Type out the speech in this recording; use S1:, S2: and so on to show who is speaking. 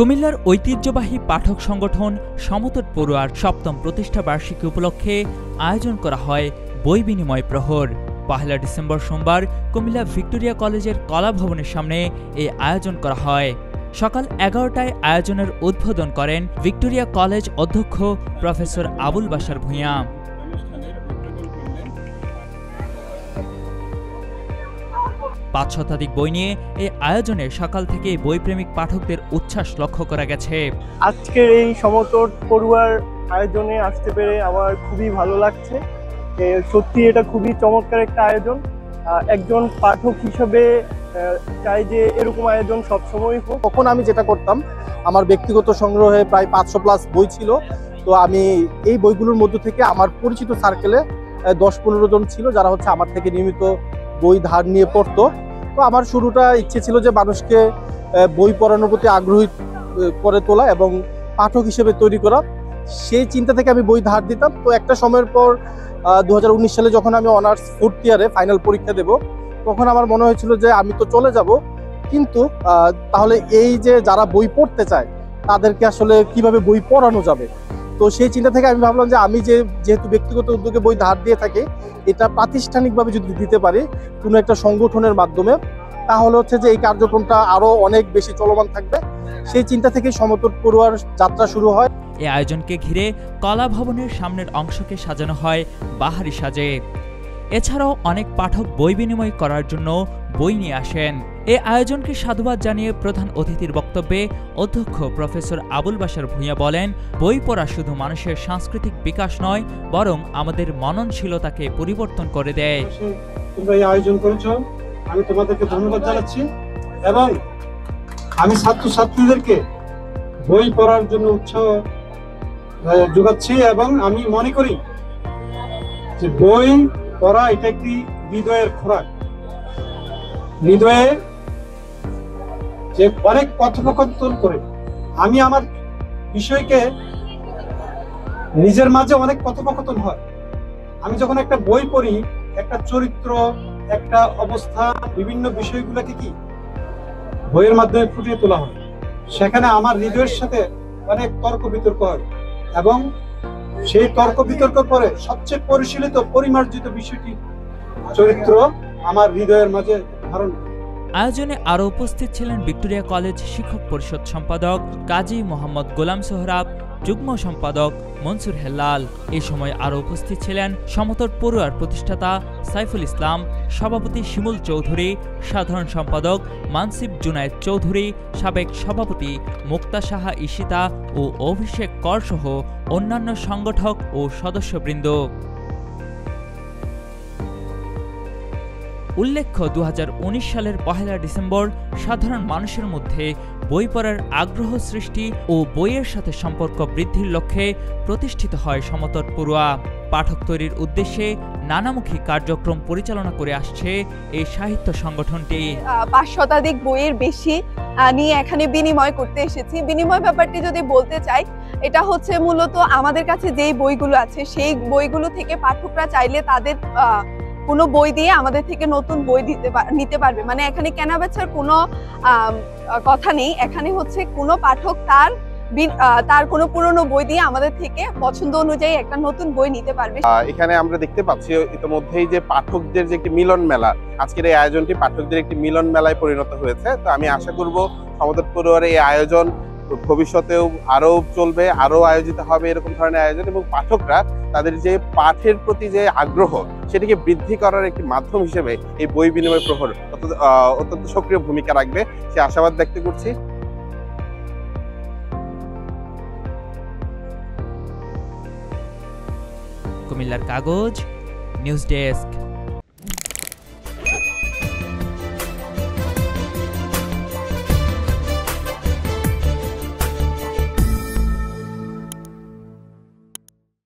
S1: কুমিল্লার ঐতিহ্যবাহী পাঠক সংগঠন সমতট পড়ুয়ার ৭ম প্রতিষ্ঠা বার্ষিকী উপলক্ষে আয়োজন করা হয় বই বিনিময় প্রহর। ১ ডিসেম্বর সোমবার কুমিল্লা ভিক্টোরিয়া কলেজের কলা ভবনের সামনে এই আয়োজন করা হয়। সকাল ১১টায় আয়োজনের উদ্বোধন করেন ভিক্টোরিয়া কলেজ অধ্যক্ষ প্রফেসর আবুল বাশার ভূঁইয়া। ৫ শতাধিক বই নিয়ে এই আয়োজনে সকাল থেকে বইপ্রেমিক পাঠকদের উচ্ছ্বাস লক্ষ্য করা গেছে।
S2: আজকের এই সমতট পড়ুয়ার আয়োজনে আসতে পেরে আমার খুবই ভালো লাগছে। সত্যি এটা খুবই চমৎকার একটা আয়োজন। একজন পাঠক হিসেবে চাই যে এরকম আয়োজন সবসময় হোক।
S3: তখন আমি যেটা করতাম, আমার ব্যক্তিগত সংগ্রহে প্রায় ৫০০+ বই ছিল। তো আমি এই বইগুলোর মধ্যে থেকে আমার পরিচিত সার্কেলে ১০-১৫ জন ছিল যারা হচ্ছে আমার থেকে নিয়মিত বই ধার নিয়ে পড়তো। তো আমার শুরুটা ইচ্ছে ছিল যে মানুষকে বই পড়ানোর প্রতি আগ্রহী করে তোলা এবং পাঠক হিসেবে তৈরি করা। সেই চিন্তা থেকে আমি বই ধার দিতাম। তো একটা সময়ের পর ২০১৯ সালে যখন আমি অনার্স 4th ইয়ারে ফাইনাল পরীক্ষা দেব, তখন আমার মনে হয়েছিল যে আমি তো চলে যাব, কিন্তু তাহলে এই যে যারা বই পড়তে চায় তাদেরকে আসলে কিভাবে বই পড়ানো যাবে। তো সেই চিন্তা থেকে আমি ভাবলাম যে আমি যেহেতু ব্যক্তিগত উদ্যোগে বই ধার দিয়ে থাকি, এটা প্রাতিষ্ঠানিকভাবে যদি দিতে পারি কোনো একটা সংগঠনের মাধ্যমে, তাহলে হচ্ছে যে এই কার্যক্রমটা আরো অনেক বেশি চলমান থাকবে। সেই চিন্তা থেকে সমতট পড়ুয়ার যাত্রা শুরু হয়।
S1: এই আয়োজনকে ঘিরে কলা ভবনের সামনের অংশকে সাজানো হয় বাহারি সাজে। এছাড়াও অনেক পাঠক বই বিনিময় করার জন্য বই নিয়ে আসেন। এই আয়োজনকে সাধুবাদ জানিয়ে প্রধান অতিথির বক্তব্যে অধ্যক্ষ প্রফেসর আবুল বাশার ভূঁইয়া বলেন, বই পড়া শুধু মানুষের সাংস্কৃতিক বিকাশ নয়, বরং আমাদের মননশীলতাকে পরিবর্তন করে দেয়।
S4: তোমরা এই আয়োজন করেছো, আমি তোমাদেরকে ধন্যবাদ জানাচ্ছি এবং আমি ছাত্রছাত্রীদেরকে বই পড়ার জন্য উৎসাহ যোগাচ্ছি এবং আমি মনে করি যে বই পড়া এটা একটি হৃদয়ের খোরাক। হৃদয়ে যে অনেক কথোপকথন করে আমি আমার বিষয়কে নিজের মাঝে অনেক কথোপকথন হয়। আমি যখন একটা বই পড়ি, একটা চরিত্র, একটা অবস্থা, বিভিন্ন বিষয়গুলোকে কি বইয়ের মাধ্যমে ফুটিয়ে তোলা হয়। সেখানে আমার হৃদয়ের সাথে অনেক তর্ক বিতর্ক হয় এবং সেই তর্ক বিতর্ক করে সবচেয়ে পরিশীলিত পরিমার্জিত বিষয়টি চরিত্র আমার হৃদয়ের মাঝে ধারণ।
S1: আয়োজনে আরও উপস্থিত ছিলেন ভিক্টোরিয়া কলেজ শিক্ষক পরিষদ সম্পাদক কাজী মোহাম্মদ গোলাম সোহরাব, যুগ্ম সম্পাদক মনসুর হেলাল। এই সময় আরও উপস্থিত ছিলেন সমতট পড়ুয়ার প্রতিষ্ঠাতা সাইফুল ইসলাম, সভাপতি শিমুল চৌধুরী, সাধারণ সম্পাদক মানসিব জুনায়েদ চৌধুরী, সাবেক সভাপতি মুক্তা সাহা ঈশিতা ও অভিষেক কর সহ অন্যান্য সংগঠক ও সদস্যবৃন্দ। উল্লেখ্য, ২০১৯ সালের ১ ডিসেম্বর সাধারণ মানুষের মধ্যে বই পড়ার আগ্রহ সৃষ্টি ও বইয়ের সাথে সম্পর্ক বৃদ্ধির লক্ষ্যে প্রতিষ্ঠিত হয় সমতট পড়ুয়া। পাঠক তৈরির উদ্দেশ্যে নানামুখী কার্যক্রম পরিচালনা করে আসছে এই সাহিত্য সংগঠনটি।
S5: ৫ শতাধিক বইয়ের বেশি নিয়ে এখানে বিনিময় করতে এসেছি। বিনিময় ব্যাপারটি যদি বলতে চাই, এটা হচ্ছে মূলত আমাদের কাছে যেই বইগুলো আছে সেই বইগুলো থেকে পাঠকরা চাইলে তাদের কোনো বই দিয়ে আমাদের থেকে নতুন বই নিতে পারবে। মানে এখানে কেনাবেচার কোনো কথা নেই। এখানে হচ্ছে কোনো পাঠক তার কোনো পুরনো বই দিয়ে আমাদের থেকে পছন্দ অনুযায়ী একটা নতুন বই নিতে পারবে।
S6: এখানে আমরা দেখতে পাচ্ছি ইতিমধ্যেই যে পাঠকদের যে একটি মিলন মেলা, আজকের এই আয়োজনটি পাঠকদের একটি মিলন মেলায় পরিণত হয়েছে। তো আমি আশা করব সমতট পড়ুয়ার এই আয়োজন ভবিষ্যতেও আরো চলবে, আরো আয়োজিত হবে এরকম ধরনের আয়োজন, এবং পাঠকরা তাদের যে পাঠের প্রতি যে আগ্রহ সেটিকে বৃদ্ধি করার একটি মাধ্যম হিসেবে এই বই বিনিময় প্রহর অত্যন্ত সক্রিয় ভূমিকা রাখবে সে আশাবাদ ব্যক্ত করছি।
S1: কুমিল্লার কাগজ, নিউজ ডেস্ক।